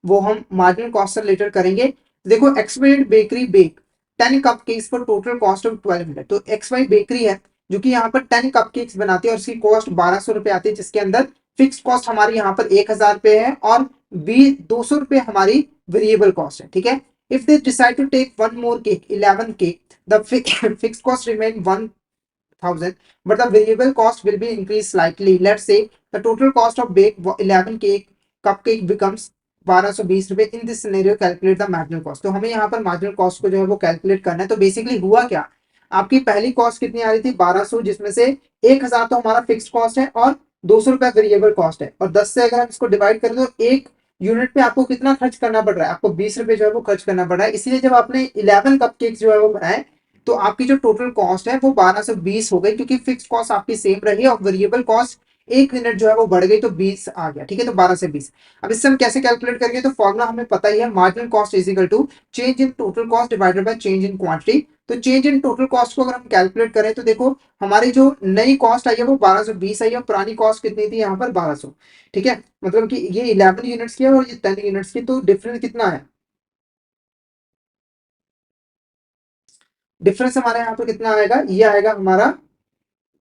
वो हम marginal cost से रिलेटेड करेंगे। देखो XY bakery bake 10 cup cakes for total cost of 1200। तो एक्सवाई बेकरी है जो कि यहाँ पर 10 कप केक्स बनाती है और उसकी कॉस्ट 1200 रुपए आती है, जिसके अंदर फिक्स कॉस्ट हमारी यहाँ पर 1000 रुपए है और 200 रुपए हमारी वेरिएबल कॉस्ट है। ठीक है, if they decide to take one more cake 11 cake the fix cost remain 1000 but the variable cost will be increased slightly. Let's say the total cost of bake 11 cake cupcake becomes 1220 रुपए। In this scenario calculate the marginal cost. तो हमें यहाँ पर marginal cost को जो है वो calculate करना है। तो बेसिकली हुआ क्या, आपकी पहली कॉस्ट कितनी आ रही थी 1200, जिसमें से 1000 तो हमारा फिक्स कॉस्ट है और 200 रुपया वेरिएबल कॉस्ट है, और 10 से अगर हम इसको डिवाइड करें तो एक यूनिट पे आपको कितना खर्च करना पड़ रहा है, आपको 20 रुपए जो है वो खर्च करना पड़ रहा है। इसलिए जब आपने 11 कप केक जो है वो बनाए तो आपकी जो टोटल कॉस्ट है वो 1220 हो गई, क्योंकि फिक्स कॉस्ट आपकी सेम रही और वेरिएबल कॉस्ट एक यूनिट जो है वो बढ़ गई, तो 20 आ गया। ठीक है, तो 12 से 20। अब इससे हम कैसे कैलकुलेट करेंगे, तो फॉर्मुला हमें पता ही है, marginal cost is equal to change in total cost divided by change in quantity. तो चेंज इन टोटल कॉस्ट को अगर हम कैलकुलेट करें तो देखो हमारी जो नई कॉस्ट आई है वो 1220 आई है और पुरानी कॉस्ट कितनी थी यहाँ पर 1200। ठीक है, मतलब कि ये 11 यूनिट्स की है और ये 10 यूनिट्स की, तो डिफरेंस कितना है, डिफरेंस हमारे यहाँ पर कितना आएगा, ये आएगा हमारा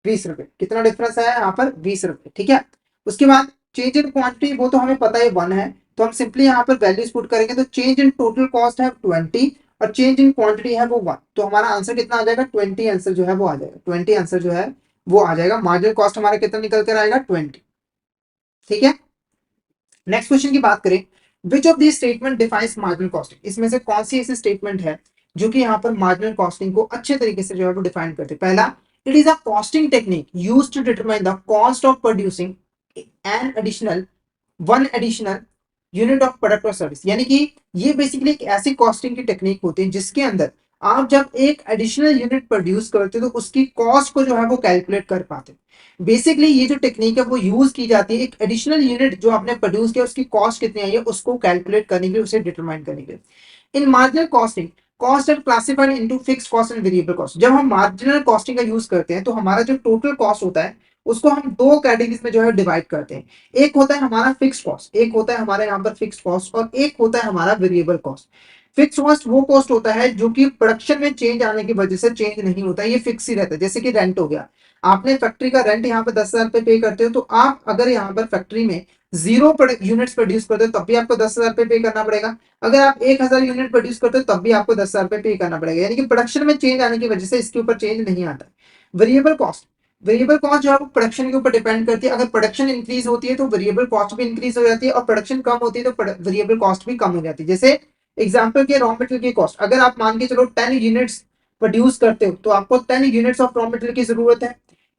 20 रुपए। कितना डिफरेंस आया यहाँ पर 20 रुपए। ठीक है, उसके बाद चेंज इन क्वांटिटी वो तो हमें पता है 1 है, तो हम सिंपली यहाँ पर वैल्यूज पुट करेंगे। तो चेंज इन टोटल कॉस्ट है 20 और चेंज इन क्वांटिटी है वो 1, तो हमारा आंसर कितना आ जाएगा 20 आंसर जो है वो आ जाएगा। 20 आंसर जो है वो आ जाएगा। मार्जिनल कॉस्ट हमारा कितना निकल कर आएगा 20। ठीक है, नेक्स्ट क्वेश्चन की बात करें, which of this statement defines marginal costing. इसमें से कौन सी ऐसी स्टेटमेंट है जो कि यहाँ पर मार्जिनल कॉस्टिंग को अच्छे तरीके से जो है वो डिफाइन करते हैं। पहला, it is a costing technique used to determine the cost of producing an additional one additional unit of product और सर्विस। यानी कि ये बेसिकली एक ऐसी कॉस्टिंग की टेक्निक होती है जिसके अंदर आप जब एक एडिशनल यूनिट प्रोड्यूस करते हो तो उसकी कॉस्ट को जो है वो कैलकुलेट कर पाते हैं। बेसिकली ये जो टेक्निक है वो यूज की जाती है एक एडिशनल यूनिट जो आपने प्रोड्यूस किया उसकी कॉस्ट कितनी आई है उसको कैलकुलेट करने के लिए, उसे डिटरमाइन करने के लिए। In marginal costing cost are classified into fixed cost and variable cost. जब हम मार्जिनल कॉस्टिंग का यूज करते हैं तो हमारा जो टोटल कॉस्ट होता है उसको हम दो कैटेगरीज में जो है डिवाइड करते हैं। एक होता है हमारा फिक्स कॉस्ट, एक होता है हमारे यहाँ पर फिक्स कॉस्ट, और एक होता है हमारा वेरिएबल कॉस्ट। फिक्स कॉस्ट वो कॉस्ट होता है जो कि प्रोडक्शन में चेंज आने की वजह से चेंज नहीं होता है, ये फिक्स ही रहता है। जैसे कि रेंट हो गया, आपने फैक्ट्री का रेंट यहाँ पर 10,000 पे करते हो, तो आप अगर यहाँ पर फैक्ट्री में 0 यूनिट्स प्रोड्यूस करते हो तब भी आपको 10,000 पे करना पड़ेगा। अगर आप 1000 यूनिट प्रोड्यूस करते हो तब भी आपको 10,000 पे करना पड़ेगा। यानी कि प्रोडक्शन में चेंज आने की वजह से इसके ऊपर चेंज नहीं आता। वेरिएबल कॉस्ट, वेरिएबल कॉस्ट जो है वो प्रोडक्शन के ऊपर डिपेंड करती है। अगर प्रोडक्शन इंक्रीज होती है तो वेरिएबल कॉस्ट भी इंक्रीज हो जाती है, और प्रोडक्शन कम होती है तो वेरिएबल कॉस्ट भी कम हो जाती है। जैसे एग्जांपल के रॉ मटेरियल की कॉस्ट, अगर आप मान के चलो 10 यूनिट्स प्रोड्यूस करते हो तो आपको 10 यूनिट्स ऑफ रॉ मटेरियल की जरूरत है।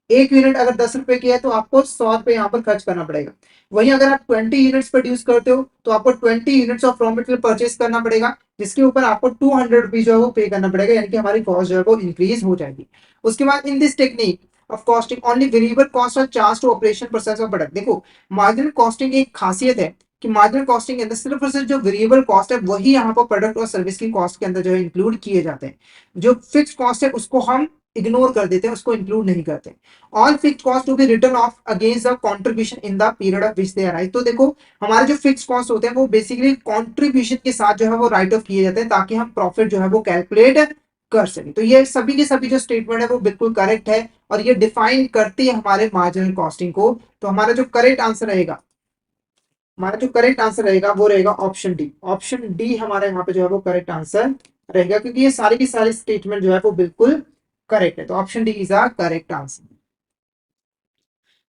एक यूनिट अगर 10 रुपए की है तो आपको 100 रुपए यहाँ पर खर्च करना पड़ेगा। वहीं अगर आप 20 यूनिट्स प्रोड्यूस करते हो तो आपको 20 units of raw material purchase करना पड़ेगा, जिसके ऊपर आपको 200 रुपीज जो है वो पे करना पड़ेगा, यानी कि हमारी कॉस्ट जो है वो इंक्रीज हो जाएगी। उसके बाद in this technique of costing only variable cost are charge to operation process of product. देखो मार्जिनल कॉस्टिंग की एक खासियत है कि मार्जिनल कॉस्टिंग के अंदर सिर्फ और सिर्फ जो वेरिएबल कॉस्ट है वही यहाँ पर प्रोडक्ट और सर्विस की कॉस्ट के अंदर जो है इंक्लूड किए जाते हैं। जो फिक्स कॉस्ट है उसको हम इग्नोर कर देते हैं, उसको इंक्लूड नहीं करते। All fix cost to be written off against the contribution in the period of which they arise. तो देखो हमारे जो फिक्स कॉस्ट होते हैं वो बेसिकली कंट्रीब्यूशन के साथ जो है वो राइट ऑफ किए जाते हैं ताकि हम प्रॉफिट जो है वो कैलकुलेट कर सके। तो ये सभी के सभी जो स्टेटमेंट है वो बिल्कुल करेक्ट है और ये डिफाइन करती है हमारे मार्जिनल कॉस्टिंग को। तो हमारा जो करेक्ट आंसर रहेगा, हमारा जो करेक्ट आंसर रहेगा वो रहेगा ऑप्शन डी। ऑप्शन डी हमारे यहाँ पे जो है वो करेक्ट आंसर रहेगा, क्योंकि ये सारी की सारी स्टेटमेंट जो है वो बिल्कुल करेक्ट है। तो option D is a correct answer.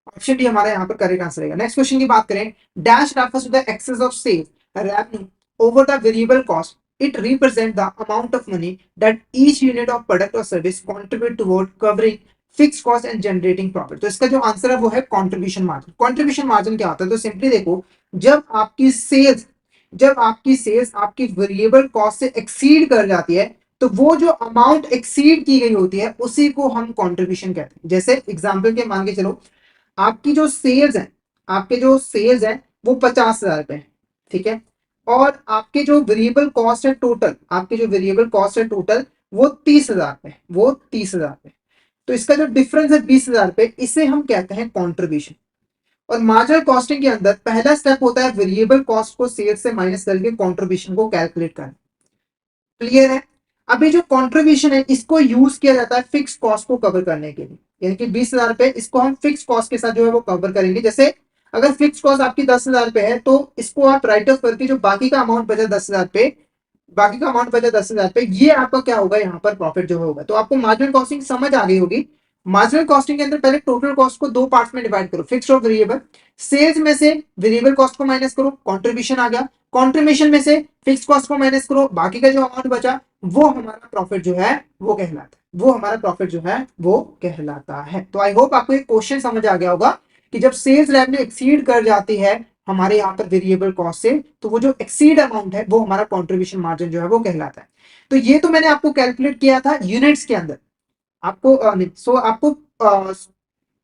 Option D हमारा यहाँ पर करेक्ट आंसर रहेगा। नेक्स्ट क्वेश्चन की बात करें, dash refers to the excess of sales revenue over the variable cost. It represent the amount of money that each unit of product और service contribute toward covering fix cost and generating profit. तो इसका जो answer है वो है contribution margin. Contribution margin क्या होता है, तो सिंपली देखो, जब आपकी सेल्स आपकी वेरिएबल कॉस्ट से एक्सीड कर जाती है तो वो जो अमाउंट एक्सीड की गई होती है उसी को हम कंट्रीब्यूशन कहते हैं। जैसे एग्जांपल के मान के चलो, आपकी जो सेल्स है, आपके जो सेल्स है वो 50,000 रुपए है, ठीक है, और आपके जो वेरिएबल कॉस्ट है टोटल, आपके जो वेरिएबल कॉस्ट है टोटल वो 30,000 रुपए, वो 30,000 रुपए। तो इसका जो डिफरेंस है 20,000 रुपए, इसे हम कहते हैं कॉन्ट्रीब्यूशन। और मार्जिनल कॉस्टिंग के अंदर पहला स्टेप होता है वेरिएबल कॉस्ट को सेल्स से माइनस करके कंट्रीब्यूशन को कैलकुलेट करना। क्लियर है? अभी जो कंट्रीब्यूशन है इसको यूज किया जाता है फिक्स कॉस्ट को कवर करने के लिए, यानी कि 20,000 रुपए इसको हम फिक्स कॉस्ट के साथ जो है वो कवर करेंगे। जैसे अगर फिक्स कॉस्ट आपकी 10,000 रुपए है तो इसको आप राइट ऑफ करके जो बाकी का अमाउंट बचा 10,000 पे, बाकी का अमाउंट बचा 10,000 पे, ये आपका क्या होगा यहाँ पर प्रॉफिट जो होगा। तो आपको मार्जिनल कॉस्टिंग समझ आ गई होगी। मार्जिनल कॉस्टिंग के अंदर पहले टोटल कॉस्ट को दो पार्ट्स में डिवाइड करो, फिक्स्ड और वेरिएबल। सेल्स में से वेरिएबल कॉस्ट को माइनस करो, कंट्रीब्यूशन आ गया। कंट्रीब्यूशन में से फिक्स कॉस्ट को माइनस करो, बाकी का जो अमाउंट बचा वो हमारा प्रॉफिट जो है वो कहलाता है, वो हमारा प्रॉफिट जो है वो कहलाता है। तो आई होप आपको एक क्वेश्चन समझ आ गया होगा कि जब सेल्स रेवेन्यू एक्सीड कर जाती है हमारे यहाँ पर वेरिएबल कॉस्ट से, तो वो जो एक्सीड अमाउंट है वो हमारा कंट्रीब्यूशन मार्जिन जो है वो कहलाता है। तो ये तो मैंने आपको कैलकुलेट किया था यूनिट्स के अंदर, आपको सो आपको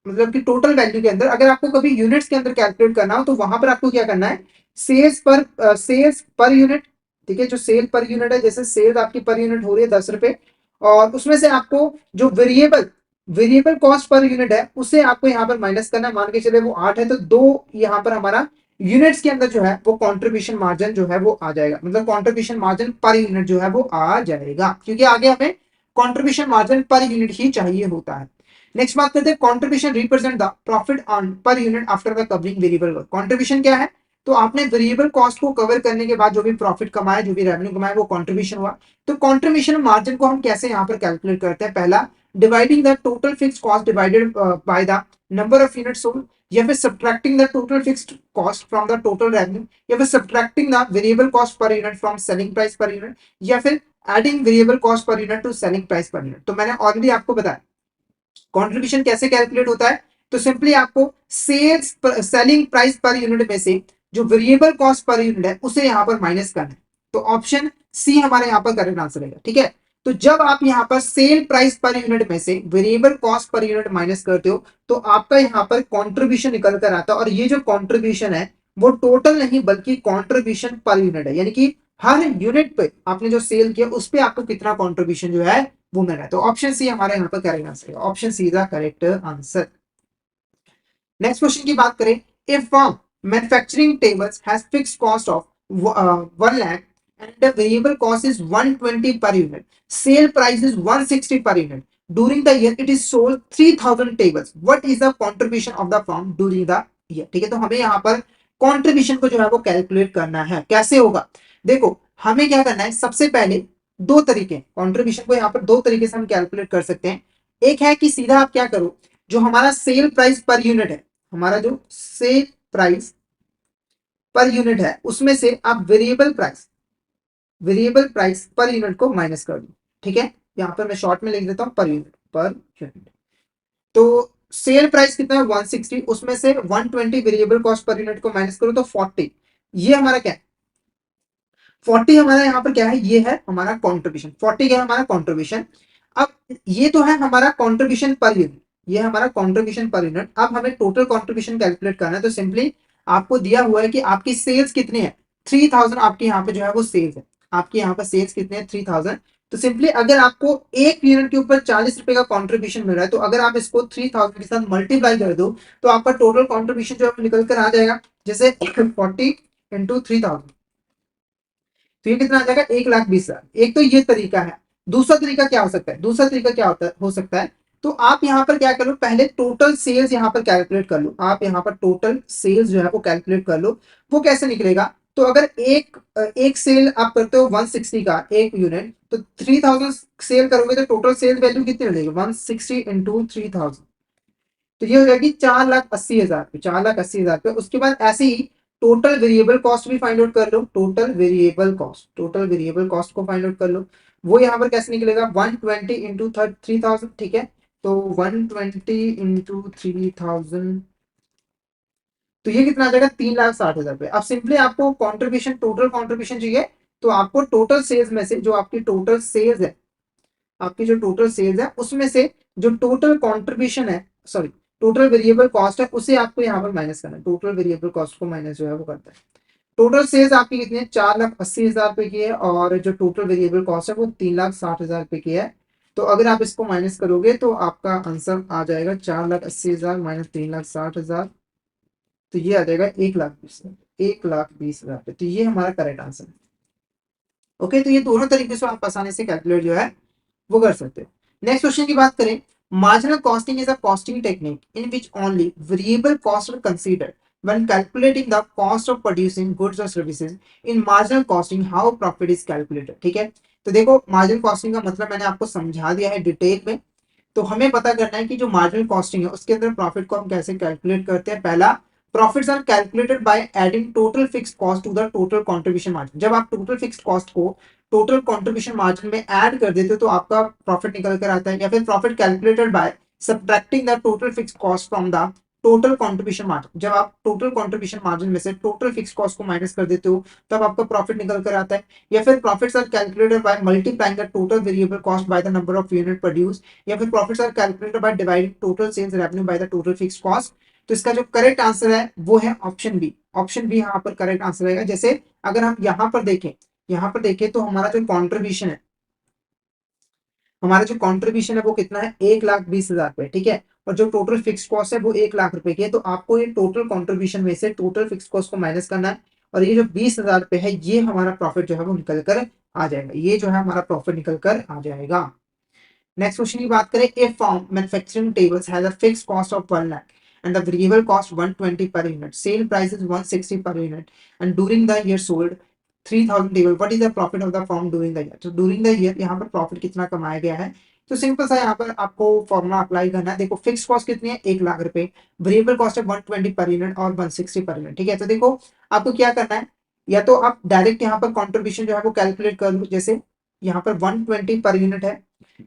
मतलब कि टोटल वैल्यू के अंदर अगर आपको कभी यूनिट्स के अंदर कैलकुलेट करना हो तो वहां पर आपको क्या करना है, सेल्स पर यूनिट, ठीक है, जो सेल पर यूनिट है, जैसे सेल्स आपकी पर यूनिट हो रही है 10 रुपए, और उसमें से आपको जो variable variable cost per unit है उसे आपको यहाँ पर माइनस करना है। मान के चले वो 8 है तो 2 यहाँ पर हमारा यूनिट्स के अंदर जो है वो कंट्रीब्यूशन मार्जिन जो है वो आ जाएगा, मतलब कंट्रीब्यूशन मार्जिन पर यूनिट जो है वो आ जाएगा, क्योंकि आगे हमें कंट्रीब्यूशन मार्जिन पर यूनिट ही चाहिए होता है। नेक्स्ट बात करते हैं contribution represent the profit on per unit after the covering variable cost. Contribution क्या है, तो आपने वेरिएबल कॉस्ट को कवर करने के बाद जो भी प्रॉफिट कमाया, जो भी रेवेन्यू कमाया, वो कंट्रीब्यूशन हुआ। तो कंट्रीब्यूशन मार्जिन को हम कैसे यहाँ पर कैलकुलेट करते हैं, पहला dividing the total fixed cost divided by the number of unit sold, या फिर subtracting the total fixed cost from the total revenue, या फिर subtracting the variable cost per unit from selling price per unit, या फिर adding variable cost per unit to selling price per unit. तो मैंने already आपको बताया contribution कैसे calculate होता है। तो सिंपली आपको sales selling price per unit में से जो वेरिएबल कॉस्ट पर यूनिट है उसे यहां पर माइनस करना है। तो ऑप्शन सी हमारे यहां पर करेक्ट आंसर रहेगा, ठीक है। तो जब आप यहां पर सेल प्राइस पर यूनिट में से variable cost per unit minus करते हो तो आपका यहां पर कंट्रीब्यूशन निकल कर आता है, और ये जो कंट्रीब्यूशन है वो टोटल नहीं बल्कि कंट्रीब्यूशन पर यूनिट है, यानी कि हर यूनिट पे आपने जो सेल किया उस पे आपको कितना कंट्रीब्यूशन जो है वो मिल रहा है। तो ऑप्शन सी हमारे यहाँ पर करेक्ट आंसर है, option C is the correct answer. Next question की बात करें, if firm manufacturing tables has fixed cost of 1 lakh and the variable cost is 120 per unit, sale price is 160 per unit, during the year it is sold 3000 tables, what is the contribution of the firm during the year। ठीक है, तो हमें यहाँ पर contribution को जो है वो कैलकुलेट करना है। कैसे होगा, देखो हमें क्या करना है, सबसे पहले दो तरीके कंट्रीब्यूशन को यहाँ पर दो तरीके से हम कैलकुलेट कर सकते हैं। एक है कि सीधा आप क्या करो, जो हमारा सेल प्राइस पर यूनिट है, हमारा जो सेल प्राइस पर यूनिट है उसमें से आप वेरिएबल प्राइस पर यूनिट को माइनस कर दो। ठीक है, यहां पर मैं शॉर्ट में लिख देता हूं पर यूनिट। तो सेल प्राइस कितना है 160, उसमें से 120 वेरिएबल कॉस्ट पर यूनिट को माइनस करो तो 40। ये हमारा क्या है, 40 हमारा यहाँ पर क्या है, ये है हमारा कंट्रीब्यूशन। 40 क्या है हमारा कंट्रीब्यूशन। अब ये तो है हमारा कंट्रीब्यूशन पर यूनिट, ये है हमारा कंट्रीब्यूशन पर यूनिट। अब हमें टोटल कंट्रीब्यूशन कैलकुलेट करना है, तो सिंपली आपको दिया हुआ है कि आपकी सेल्स कितनी है, 3000 आपकी यहाँ पे जो है वो सेल्स है, आपकी यहाँ पर सेल्स कितने हैं 3000। तो सिंपली अगर आपको एक यूनिट के ऊपर 40 रुपए का कंट्रीब्यूशन मिल रहा है, तो अगर आप इसको 3000 के साथ मल्टीप्लाई कर दो तो आपका टोटल कंट्रीब्यूशन जो है निकल कर आ जाएगा, जैसे 40 इंटू 3000, तो ये कितना आ जाएगा 1,20,000। एक तो ये तरीका है। दूसरा तरीका क्या हो सकता है, दूसरा तरीका क्या होता है हो सकता है, तो आप यहाँ पर क्या करो, पहले टोटल सेल्स यहाँ पर कैलकुलेट कर लो। आप यहाँ पर टोटल सेल्स जो है वो कैलकुलेट कर लो। वो कैसे निकलेगा, तो अगर एक सेल आप करते हो 160 का एक यूनिट, तो 3000 सेल करोगे तो टोटल सेल वैल्यू कितनी मिलेगी 160 इंटू 3000, तो ये हो जाएगी 4,80,000 4,80,000। उसके बाद ऐसे ही टोटल वेरिएबल कॉस्ट भी फाइंड आउट कर लो, टोटल वेरिएबल कॉस्ट को फाइंड आउट कर लो। वो यहाँ पर कैसे निकलेगा 120 इंटू 3000, ठीक है, तो 120 इंटू 3000, तो ये कितना आ जाएगा 3,60,000 रुपए। अब सिंपली आपको कॉन्ट्रीब्यूशन टोटल कॉन्ट्रीब्यूशन चाहिए, तो आपको टोटल सेल्स में से जो आपकी टोटल सेल्स है, आपकी जो टोटल सेल्स है उसमें से जो टोटल कंट्रीब्यूशन है, सॉरी टोटल वेरिएबल कॉस्ट है, उसे आपको यहाँ पर माइनस करना है। टोटल वेरिएबल कॉस्ट को माइनस जो है वो करता है। टोटल सेल्स आपकी कितनी है 4,80,000 रुपए की है, और जो टोटल वेरिएबल कॉस्ट है वो 3,60,000 रुपए की है। तो अगर आप इसको माइनस करोगे तो आपका आंसर आ जाएगा 4,80,000 माइनस 3,60,000, तो ये आ जाएगा 1,20,000 रुपये। तो ये हमारा करेक्ट आंसर है। ओके, तो ये दोनों तरीके से आप आसानी से कैलकुलेट जो है वो कर सकते हो। नेक्स्ट क्वेश्चन की बात करें, marginal costing is a costing technique in which only variable cost are considered when calculating the cost of producing goods or services. In marginal costing how profit is calculated. ठीक है, तो देखो marginal costing का मतलब मैंने आपको समझा दिया है डिटेल में। तो हमें पता करना है कि जो मार्जिनल कॉस्टिंग है उसके अंदर प्रॉफिट को हम कैसे कैलकुलेट करते हैं। पहला, profits are calculated by adding total fix cost to the total contribution margin. जब आप टोटल फिक्स कॉस्ट को टोटल कंट्रीब्यूशन मार्जिन में ऐड कर देते हो तो आपका प्रॉफिट निकल कर आता है। या फिर profit calculated by subtracting the total fix cost from the total contribution margin. जब आप टोटल कंट्रीब्यूशन मार्जिन में से टोटल फिक्स कॉस्ट को माइनस कर देते हो तब आपका प्रॉफिट निकल कर आता है। या फिर profits are calculated by multiplying the total variable cost by the number of unit produce. या फिर profits are calculated by dividing total sales revenue by the total fixed cost. तो इसका जो करेक्ट आंसर है वो है ऑप्शन बी। ऑप्शन बी यहाँ पर करेक्ट आंसर रहेगा। जैसे अगर हम यहाँ पर देखें तो हमारा जो कॉन्ट्रीब्यूशन है वो कितना है, 1,20,000 रुपए। ठीक है, और जो टोटल फिक्स कॉस्ट है वो 1,00,000 रुपए की है। तो आपको ये टोटल कॉन्ट्रीब्यूशन में से टोटल फिक्स कॉस्ट को माइनस करना है और ये जो 20,000 रुपए है ये हमारा प्रॉफिट जो है वो निकल कर आ जाएगा। ये जो है हमारा प्रॉफिट निकल कर आ जाएगा। नेक्स्ट क्वेश्चन की बात करें, if form manufacturing tables has a fixed cost of 1 lakh and the variable cost 120 per unit, sale price is 160 per unit and during the year sold 3,000 table, what is the profit of the form during the year. तो during the year यहाँ पर profit कितना कमाया गया है। तो simple सा यहाँ पर आपको फॉर्मूला अप्लाई करना है। देखो फिक्स कॉस्ट कितनी है, 1,00,000 रुपए, वेरिएबल कॉस्ट है 120 पर यूनिट और 160 पर यूनिट। ठीक है, तो देखो आपको क्या करना है, या तो आप डायरेक्ट यहाँ पर कॉन्ट्रीब्यूशन जो है वो कैलकुलेट कर लो। जैसे यहाँ पर 120 पर यूनिट है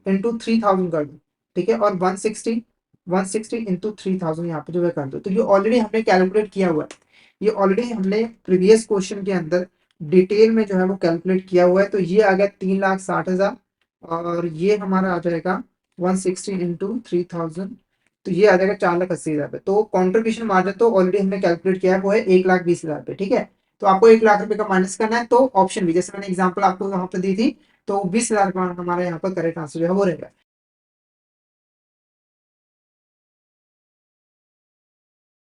इंटू 3,000 कर दो। ठीक है, और 160 इंटू 3,000 यहाँ पे जो है कर दो। तो ये ऑलरेडी हमने कैलकुलेट किया हुआ है। ये ऑलरेडी हमने प्रीवियस क्वेश्चन के अंदर डिटेल में जो है वो कैलकुलेट किया हुआ है। तो ये आ गया 3,60,000 और ये हमारा आ जाएगा 160 इंटू 3,000। तो ये आ जाएगा 4,80,000 तो कॉन्ट्रीब्यूशन मार्जिन तो ऑलरेडी हमने कैलकुलेट किया है, वो है 1,20,000 ठीक है, तो आपको 1,00,000 का माइनस करना है। तो ऑप्शन बी, जैसे मैंने एग्जांपल आपको वहां पर दी थी, तो 20,000 का हमारा यहाँ पर करेक्ट आंसर जो है वो रहेगा।